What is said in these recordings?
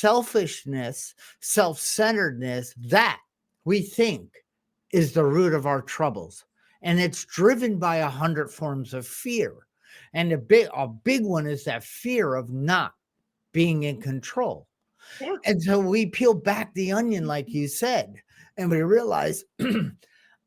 selfishness, self-centeredness, that we think is the root of our troubles. And it's driven by 100 forms of fear. And a big one is that fear of not being in control. Yeah. And so we peel back the onion, like you said, and we realize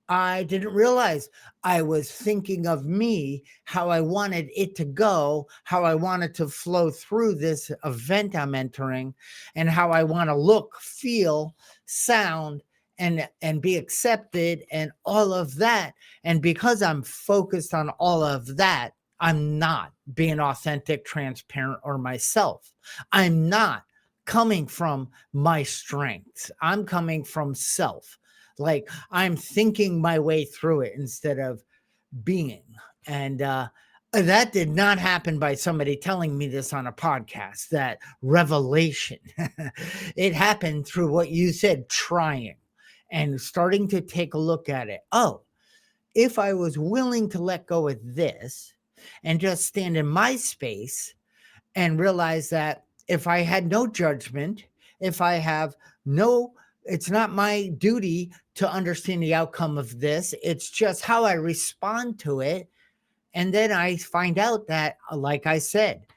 I didn't realize I was thinking of me, how I wanted it to go, how I wanted to flow through this event I'm entering, and how I want to look, feel, sound, and be accepted, and all of that. And because I'm focused on all of that, I'm not being authentic, transparent, or myself. I'm not coming from my strengths. I'm coming from self. Like I'm thinking my way through it instead of being. And that did not happen by somebody telling me this on a podcast, that revelation. It happened through what you said, trying and starting to take a look at it. Oh, if I was willing to let go of this and just stand in my space and realize that if I had no judgment, if I have no, it's not my duty to understand the outcome of this, it's just how I respond to it. And then I find out that, like I said,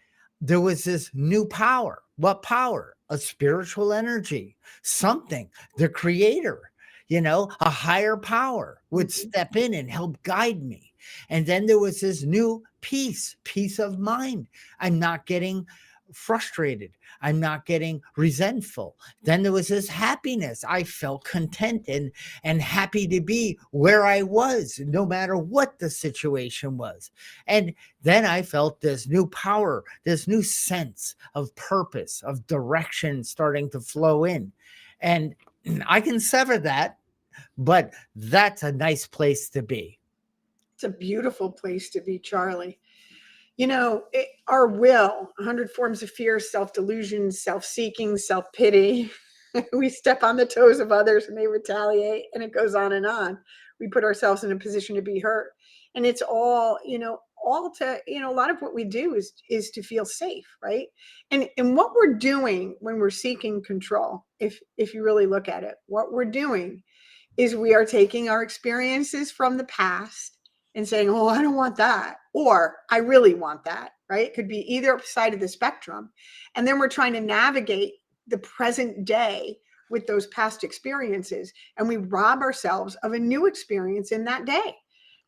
there was this new power. What power? A spiritual energy, something, the creator, a higher power would step in and help guide me. And then there was this new peace of mind. I'm not getting frustrated. I'm not getting resentful. Then there was this happiness. I felt content and happy to be where I was, no matter what the situation was. And then I felt this new power, this new sense of purpose, of direction starting to flow in. And I can sever that, but that's a nice place to be. It's a beautiful place to be, Charlie. Our will, 100 forms of fear, self-delusion, self-seeking, self-pity. We step on the toes of others and they retaliate, and it goes on and on. We put ourselves in a position to be hurt. And it's all to, a lot of what we do is to feel safe, right? And what we're doing when we're seeking control, if you really look at it, what we're doing is we are taking our experiences from the past and saying, oh, I don't want that, or I really want that, right? It could be either side of the spectrum. And then we're trying to navigate the present day with those past experiences, and we rob ourselves of a new experience in that day.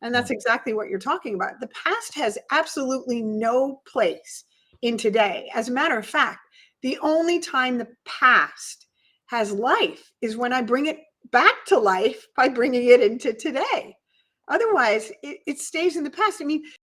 And that's exactly what you're talking about. The past has absolutely no place in today. As a matter of fact, the only time the past has life is when I bring it back to life by bringing it into today. Otherwise, it stays in the past. I mean,